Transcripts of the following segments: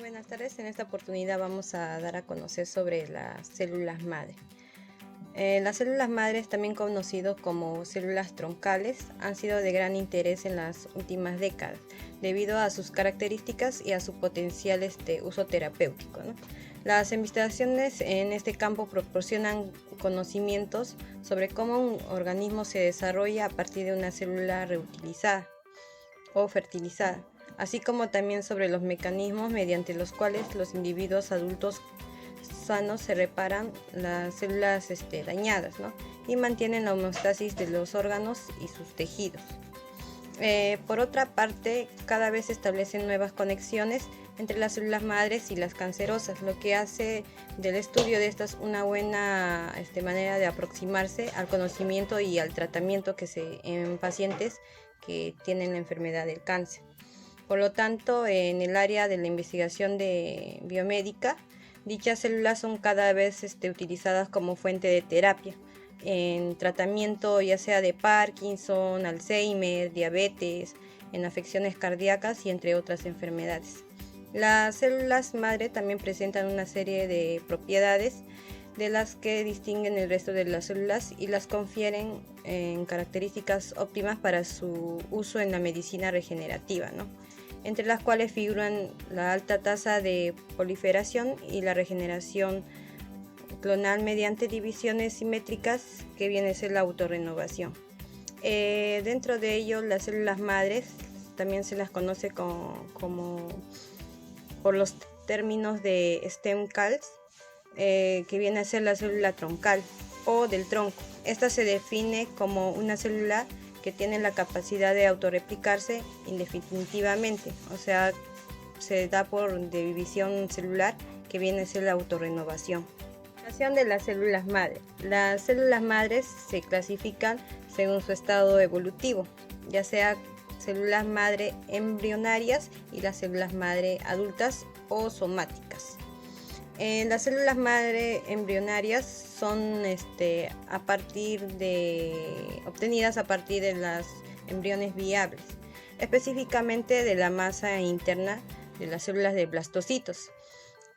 Buenas tardes, en esta oportunidad vamos a dar a conocer sobre las células madre. Las células madres, también conocidas como células troncales, han sido de gran interés en las últimas décadas debido a sus características y a su potencial uso terapéutico, ¿no? Las investigaciones en este campo proporcionan conocimientos sobre cómo un organismo se desarrolla a partir de una célula reutilizada o fertilizada, así como también sobre los mecanismos mediante los cuales los individuos adultos sanos se reparan las células dañadas, ¿no? Y mantienen la homeostasis de los órganos y sus tejidos. Por otra parte, cada vez se establecen nuevas conexiones entre las células madres y las cancerosas, lo que hace del estudio de estas una buena manera de aproximarse al conocimiento y al tratamiento en pacientes que tienen la enfermedad del cáncer. Por lo tanto, en el área de la investigación de biomédica, dichas células son cada vez utilizadas como fuente de terapia en tratamiento ya sea de Parkinson, Alzheimer, diabetes, en afecciones cardíacas y entre otras enfermedades. Las células madre también presentan una serie de propiedades de las que distinguen el resto de las células y las confieren en características óptimas para su uso en la medicina regenerativa, ¿no? Entre las cuales figuran la alta tasa de proliferación y la regeneración clonal mediante divisiones simétricas, que viene a ser la autorrenovación. Dentro de ello, las células madres también se las conoce como por los términos de stem cells, que viene a ser la célula troncal o del tronco. Esta se define como una célula que tiene la capacidad de autorreplicarse indefinitivamente, o sea, se da por división celular, que viene a ser la autorrenovación. De las células madre. Las células madres se clasifican según su estado evolutivo, ya sea células madre embrionarias y las células madre adultas o somáticas. Las células madre embrionarias son obtenidas a partir de los embriones viables, específicamente de la masa interna de las células de blastocitos.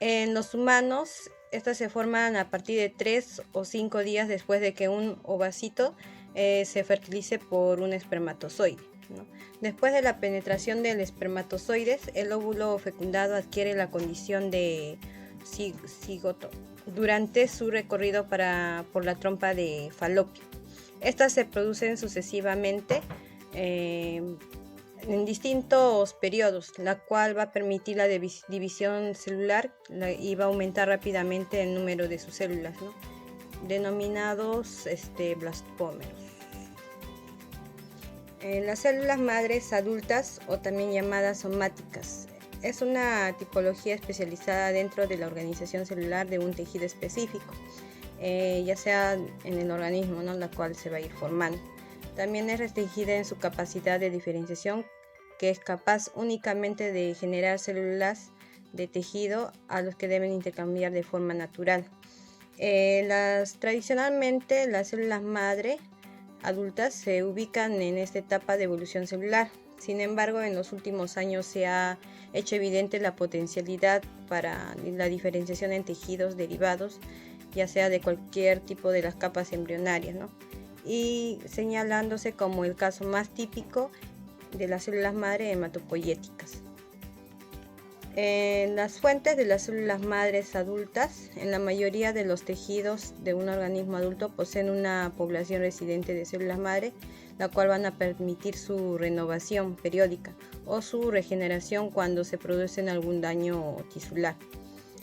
En los humanos, estas se forman a partir de 3 o 5 días después de que un ovacito se fertilice por un espermatozoide, ¿no? Después de la penetración del espermatozoide, el óvulo fecundado adquiere la condición de cigoto durante su recorrido por la trompa de Falopio. Estas se producen sucesivamente en distintos periodos, la cual va a permitir la división celular y va a aumentar rápidamente el número de sus células, ¿no? Denominados blastómeros. Las células madres adultas, o también llamadas somáticas, es una tipología especializada dentro de la organización celular de un tejido específico, ya sea en el organismo, ¿no?, la cual se va a ir formando. También es restringida en su capacidad de diferenciación, que es capaz únicamente de generar células de tejido a los que deben intercambiar de forma natural. Tradicionalmente, las células madre adultas se ubican en esta etapa de evolución celular. Sin embargo, en los últimos años se ha hecho evidente la potencialidad para la diferenciación en tejidos derivados, ya sea de cualquier tipo de las capas embrionarias, ¿no?, y señalándose como el caso más típico de las células madre hematopoyéticas. Las fuentes de las células madres adultas, en la mayoría de los tejidos de un organismo adulto, poseen una población residente de células madre, la cual van a permitir su renovación periódica o su regeneración cuando se produce algún daño tisular.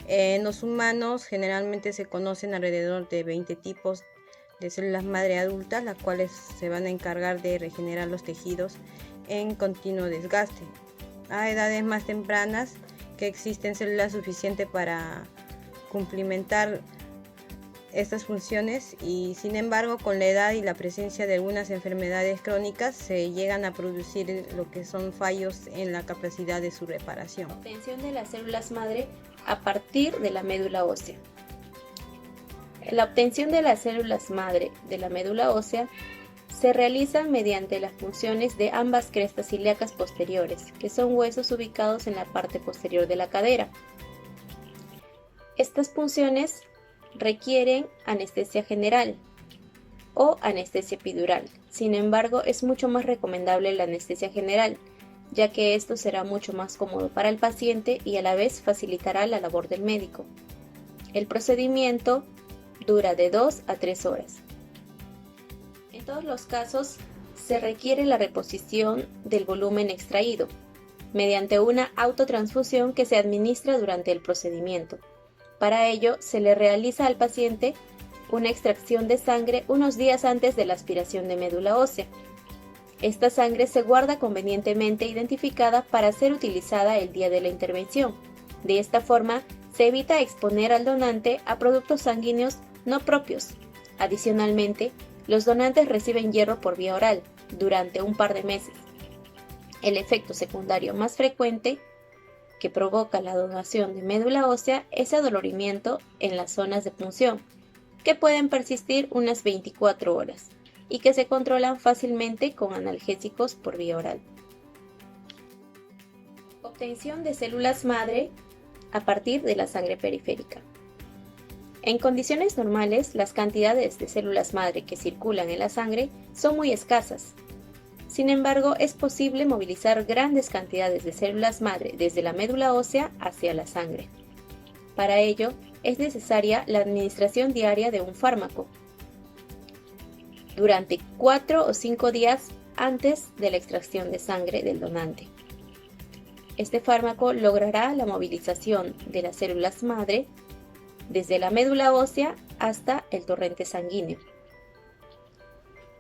En los humanos generalmente se conocen alrededor de 20 tipos de células madre adultas, las cuales se van a encargar de regenerar los tejidos en continuo desgaste. A edades más tempranas, que existen células suficientes para cumplimentar estas funciones, y sin embargo, con la edad y la presencia de algunas enfermedades crónicas, se llegan a producir lo que son fallos en la capacidad de su reparación. Obtención de las células madre a partir de la médula ósea. La obtención de las células madre de la médula ósea se realizan mediante las punciones de ambas crestas ilíacas posteriores, que son huesos ubicados en la parte posterior de la cadera. Estas punciones requieren anestesia general o anestesia epidural. Sin embargo, es mucho más recomendable la anestesia general, ya que esto será mucho más cómodo para el paciente y a la vez facilitará la labor del médico. El procedimiento dura de 2 a 3 horas. En todos los casos, se requiere la reposición del volumen extraído, mediante una autotransfusión que se administra durante el procedimiento. Para ello, se le realiza al paciente una extracción de sangre unos días antes de la aspiración de médula ósea. Esta sangre se guarda convenientemente identificada para ser utilizada el día de la intervención. De esta forma, se evita exponer al donante a productos sanguíneos no propios. Adicionalmente, los donantes reciben hierro por vía oral durante un par de meses. El efecto secundario más frecuente que provoca la donación de médula ósea es adolorimiento en las zonas de punción, que pueden persistir unas 24 horas y que se controlan fácilmente con analgésicos por vía oral. Obtención de células madre a partir de la sangre periférica. En condiciones normales, las cantidades de células madre que circulan en la sangre son muy escasas. Sin embargo, es posible movilizar grandes cantidades de células madre desde la médula ósea hacia la sangre. Para ello, es necesaria la administración diaria de un fármaco durante 4 o 5 días antes de la extracción de sangre del donante. Este fármaco logrará la movilización de las células madre desde la médula ósea hasta el torrente sanguíneo.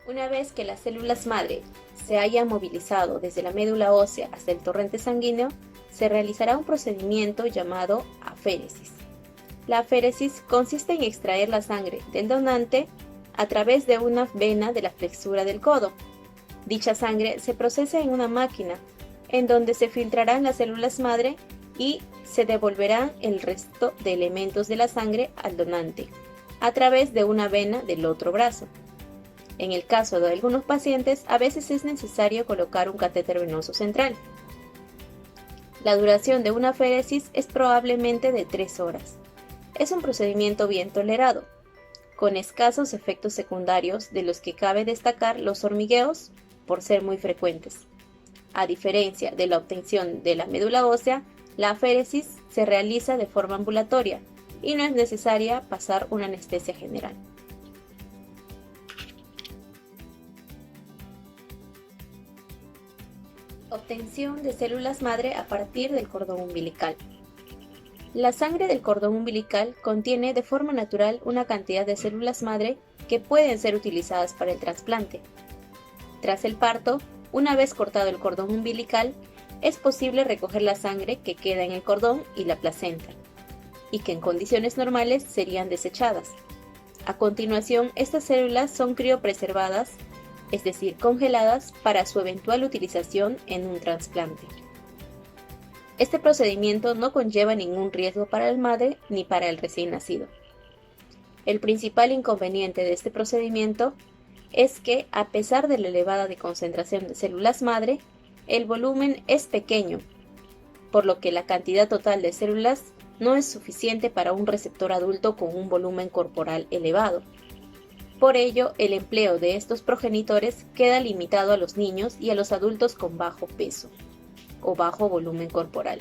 Una vez que las células madre se hayan movilizado desde la médula ósea hasta el torrente sanguíneo, se realizará un procedimiento llamado aféresis. La aféresis consiste en extraer la sangre del donante a través de una vena de la flexura del codo. Dicha sangre se procesa en una máquina, en donde se filtrarán las células madre y se devolverán el resto de elementos de la sangre al donante, a través de una vena del otro brazo. En el caso de algunos pacientes, a veces es necesario colocar un catéter venoso central. La duración de una aféresis es probablemente de 3 horas. Es un procedimiento bien tolerado, con escasos efectos secundarios de los que cabe destacar los hormigueos por ser muy frecuentes. A diferencia de la obtención de la médula ósea, la aféresis se realiza de forma ambulatoria y no es necesaria pasar una anestesia general. Obtención de células madre a partir del cordón umbilical. La sangre del cordón umbilical contiene de forma natural una cantidad de células madre que pueden ser utilizadas para el trasplante. Tras el parto, una vez cortado el cordón umbilical, es posible recoger la sangre que queda en el cordón y la placenta, y que en condiciones normales serían desechadas. A continuación, estas células son criopreservadas, es decir, congeladas para su eventual utilización en un trasplante. Este procedimiento no conlleva ningún riesgo para la madre ni para el recién nacido. El principal inconveniente de este procedimiento es que, a pesar de la elevada concentración de células madre, el volumen es pequeño, por lo que la cantidad total de células no es suficiente para un receptor adulto con un volumen corporal elevado. Por ello, el empleo de estos progenitores queda limitado a los niños y a los adultos con bajo peso o bajo volumen corporal.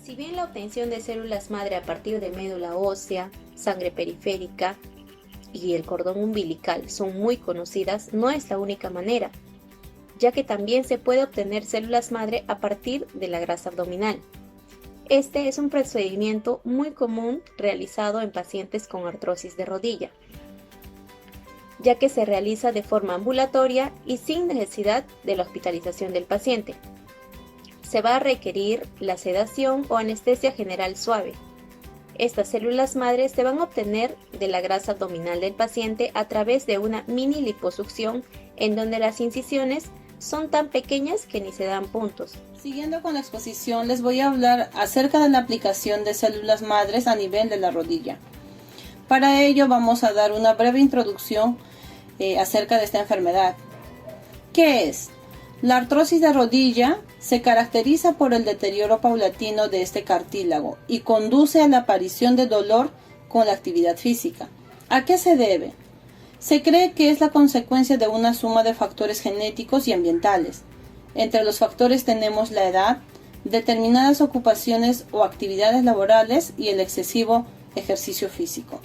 Si bien la obtención de células madre a partir de médula ósea, sangre periférica y el cordón umbilical son muy conocidas, no es la única manera, ya que también se puede obtener células madre a partir de la grasa abdominal. Este es un procedimiento muy común realizado en pacientes con artrosis de rodilla, ya que se realiza de forma ambulatoria y sin necesidad de la hospitalización del paciente. Se va a requerir la sedación o anestesia general suave. Estas células madres se van a obtener de la grasa abdominal del paciente a través de una mini liposucción en donde las incisiones son tan pequeñas que ni se dan puntos. Siguiendo con la exposición, les voy a hablar acerca de la aplicación de células madres a nivel de la rodilla. Para ello vamos a dar una breve introducción acerca de esta enfermedad. ¿Qué es? La artrosis de rodilla se caracteriza por el deterioro paulatino de este cartílago y conduce a la aparición de dolor con la actividad física. ¿A qué se debe? Se cree que es la consecuencia de una suma de factores genéticos y ambientales. Entre los factores tenemos la edad, determinadas ocupaciones o actividades laborales y el excesivo ejercicio físico.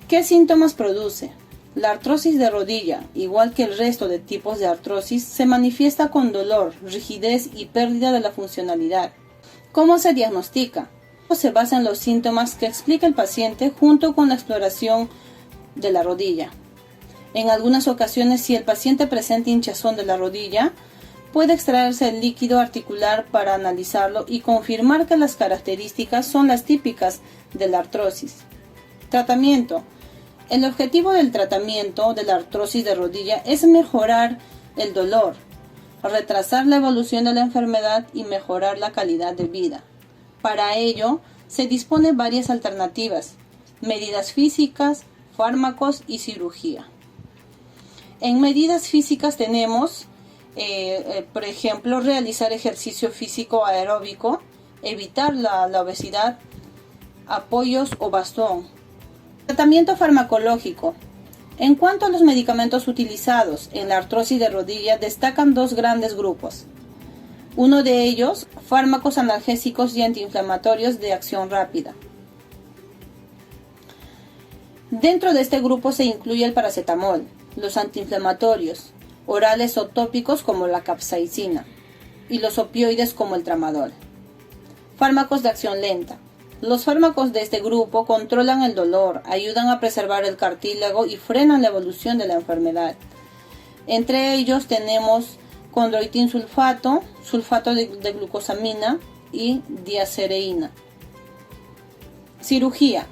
¿Qué síntomas produce? La artrosis de rodilla, igual que el resto de tipos de artrosis, se manifiesta con dolor, rigidez y pérdida de la funcionalidad. ¿Cómo se diagnostica? Se basa en los síntomas que explica el paciente junto con la exploración de la rodilla. En algunas ocasiones, si el paciente presenta hinchazón de la rodilla, puede extraerse el líquido articular para analizarlo y confirmar que las características son las típicas de la artrosis. Tratamiento. El objetivo del tratamiento de la artrosis de rodilla es mejorar el dolor, retrasar la evolución de la enfermedad y mejorar la calidad de vida. Para ello, se dispone varias alternativas: medidas físicas, fármacos y cirugía. En medidas físicas tenemos, por ejemplo, realizar ejercicio físico aeróbico, evitar la obesidad, apoyos o bastón. Tratamiento farmacológico. En cuanto a los medicamentos utilizados en la artrosis de rodilla, destacan dos grandes grupos. Uno de ellos, fármacos analgésicos y antiinflamatorios de acción rápida. Dentro de este grupo se incluye el paracetamol, los antiinflamatorios, orales o tópicos como la capsaicina, y los opioides como el tramadol. Fármacos de acción lenta. Los fármacos de este grupo controlan el dolor, ayudan a preservar el cartílago y frenan la evolución de la enfermedad. Entre ellos tenemos condroitin sulfato, sulfato de glucosamina y diacereína. Cirugía.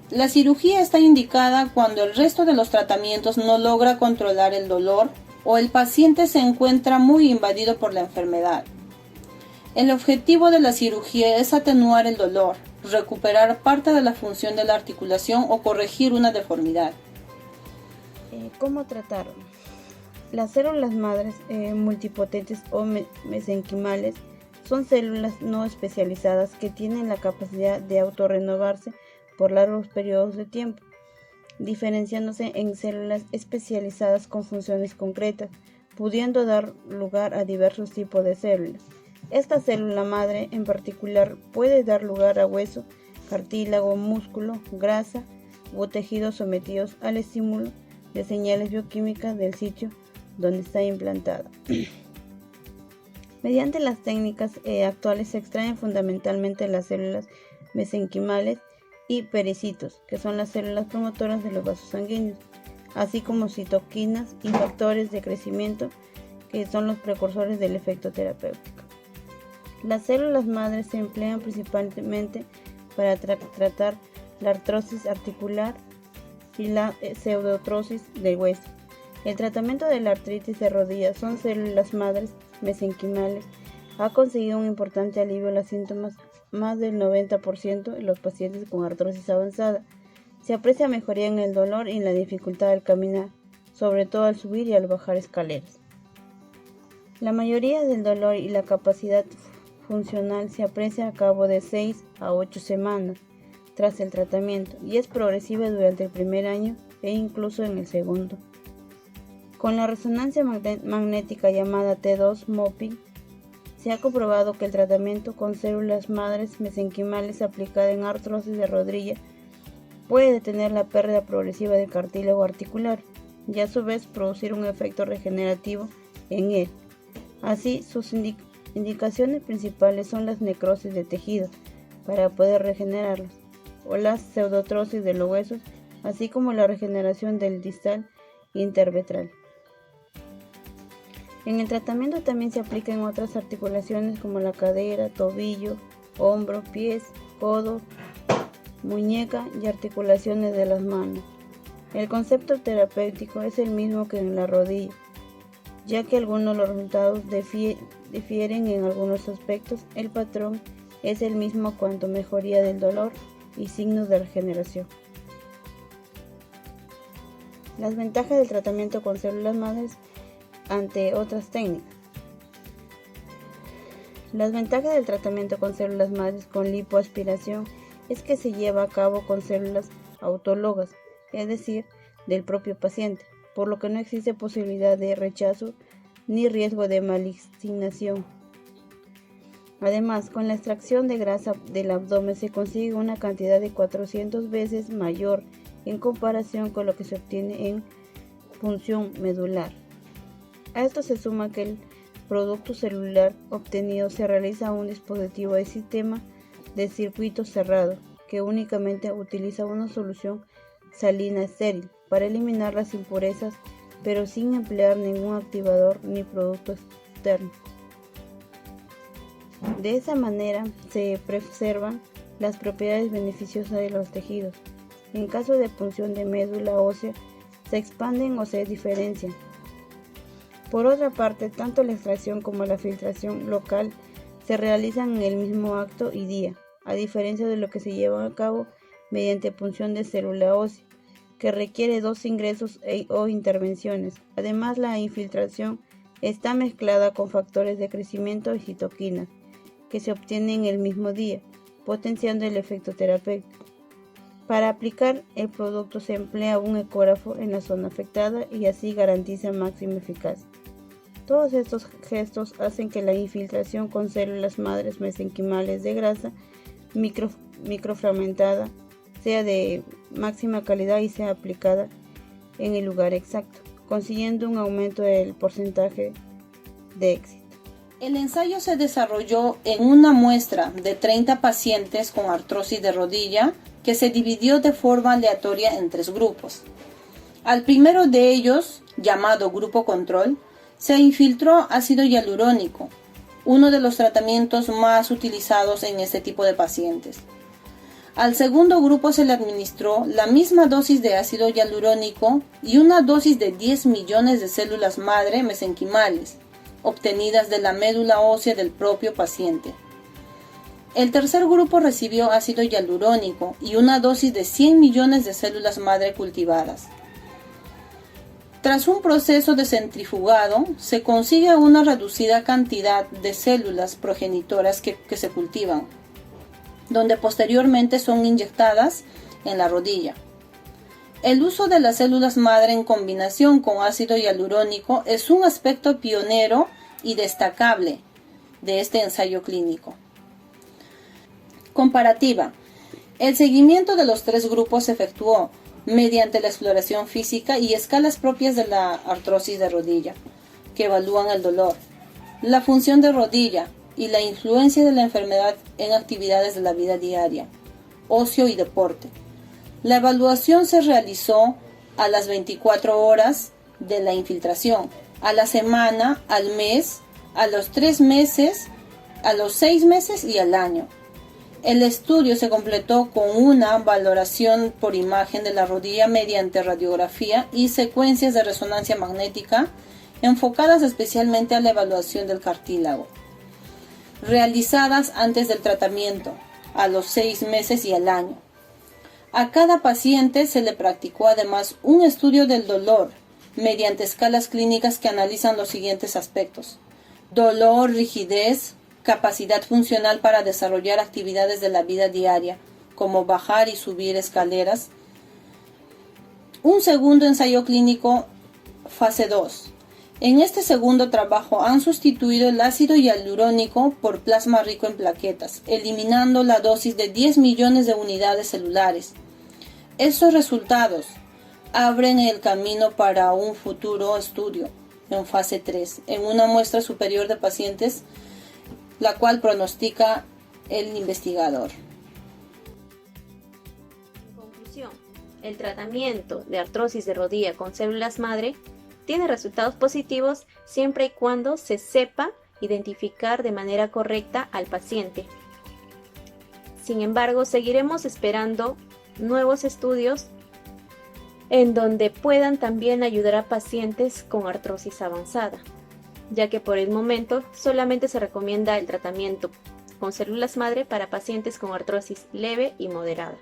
La cirugía está indicada cuando el resto de los tratamientos no logra controlar el dolor o el paciente se encuentra muy invadido por la enfermedad. El objetivo de la cirugía es atenuar el dolor, recuperar parte de la función de la articulación o corregir una deformidad. ¿Cómo tratarlo? Las células madres multipotentes o mesenquimales son células no especializadas que tienen la capacidad de autorrenovarse por largos periodos de tiempo, diferenciándose en células especializadas con funciones concretas, pudiendo dar lugar a diversos tipos de células. Esta célula madre en particular puede dar lugar a hueso, cartílago, músculo, grasa u tejidos sometidos al estímulo de señales bioquímicas del sitio donde está implantada. Mediante las técnicas actuales se extraen fundamentalmente las células mesenquimales y pericitos, que son las células promotoras de los vasos sanguíneos, así como citoquinas y factores de crecimiento, que son los precursores del efecto terapéutico. Las células madres se emplean principalmente para tratar la artrosis articular y la pseudoartrosis del hueso. El tratamiento de la artritis de rodillas son células madres mesenquimales ha conseguido un importante alivio a los síntomas, más del 90% en los pacientes con artrosis avanzada. Se aprecia mejoría en el dolor y en la dificultad al caminar, sobre todo al subir y al bajar escaleras. La mayoría del dolor y la capacidad funcional se aprecia a cabo de 6 a 8 semanas tras el tratamiento y es progresiva durante el primer año e incluso en el segundo. Con la resonancia magnética llamada T2 mapping, se ha comprobado que el tratamiento con células madres mesenquimales aplicada en artrosis de rodilla puede detener la pérdida progresiva del cartílago articular y a su vez producir un efecto regenerativo en él. Así, sus indicaciones principales son las necrosis de tejidos para poder regenerarlos o las pseudoartrosis de los huesos, así como la regeneración del distal intervertebral. En el tratamiento también se aplica en otras articulaciones como la cadera, tobillo, hombro, pies, codo, muñeca y articulaciones de las manos. El concepto terapéutico es el mismo que en la rodilla. ya que algunos de los resultados difieren en algunos aspectos. El patrón es el mismo cuanto mejoría del dolor y signos de regeneración. Las ventajas del tratamiento con células madres ante otras técnicas. Las ventajas del tratamiento con células madres con lipoaspiración es que se lleva a cabo con células autólogas, es decir, del propio paciente, por lo que no existe posibilidad de rechazo ni riesgo de malignación. Además, con la extracción de grasa del abdomen se consigue una cantidad de 400 veces mayor en comparación con lo que se obtiene en punción medular. A esto se suma que el producto celular obtenido se realiza a un dispositivo de sistema de circuito cerrado que únicamente utiliza una solución salina estéril para eliminar las impurezas, pero sin emplear ningún activador ni producto externo. De esa manera se preservan las propiedades beneficiosas de los tejidos. En caso de punción de médula ósea, se expanden o se diferencian. Por otra parte, tanto la extracción como la filtración local se realizan en el mismo acto y día, a diferencia de lo que se lleva a cabo mediante punción de célula ósea, que requiere 2 ingresos o intervenciones. Además, la infiltración está mezclada con factores de crecimiento y citoquinas, que se obtienen el mismo día, potenciando el efecto terapéutico. Para aplicar el producto se emplea un ecógrafo en la zona afectada y así garantiza máxima eficacia. Todos estos gestos hacen que la infiltración con células madres mesenquimales de grasa microfragmentada sea de máxima calidad y sea aplicada en el lugar exacto, consiguiendo un aumento del porcentaje de éxito. El ensayo se desarrolló en una muestra de 30 pacientes con artrosis de rodilla que se dividió de forma aleatoria en 3 grupos. Al primero de ellos, llamado grupo control, se infiltró ácido hialurónico, uno de los tratamientos más utilizados en este tipo de pacientes. Al segundo grupo se le administró la misma dosis de ácido hialurónico y una dosis de 10 millones de células madre mesenquimales, obtenidas de la médula ósea del propio paciente. El tercer grupo recibió ácido hialurónico y una dosis de 100 millones de células madre cultivadas. Tras un proceso de centrifugado, se consigue una reducida cantidad de células progenitoras que se cultivan, donde posteriormente son inyectadas en la rodilla. El uso de las células madre en combinación con ácido hialurónico es un aspecto pionero y destacable de este ensayo clínico. Comparativa. El seguimiento de los 3 grupos se efectuó mediante la exploración física y escalas propias de la artrosis de rodilla, que evalúan el dolor, la función de rodilla y la influencia de la enfermedad en actividades de la vida diaria, ocio y deporte. La evaluación se realizó a las 24 horas de la infiltración, a la semana, al mes, a los 3 meses, a los 6 meses y al año. El estudio se completó con una valoración por imagen de la rodilla mediante radiografía y secuencias de resonancia magnética enfocadas especialmente a la evaluación del cartílago, realizadas antes del tratamiento, a los 6 meses y al año. A cada paciente se le practicó además un estudio del dolor mediante escalas clínicas que analizan los siguientes aspectos: dolor, rigidez, capacidad funcional para desarrollar actividades de la vida diaria, como bajar y subir escaleras. Un segundo ensayo clínico, fase 2. En este segundo trabajo han sustituido el ácido hialurónico por plasma rico en plaquetas, eliminando la dosis de 10 millones de unidades celulares. Estos resultados abren el camino para un futuro estudio en fase 3, en una muestra superior de pacientes, la cual pronostica el investigador. En conclusión, el tratamiento de artrosis de rodilla con células madre tiene resultados positivos siempre y cuando se sepa identificar de manera correcta al paciente. Sin embargo, seguiremos esperando nuevos estudios en donde puedan también ayudar a pacientes con artrosis avanzada, ya que por el momento solamente se recomienda el tratamiento con células madre para pacientes con artrosis leve y moderada.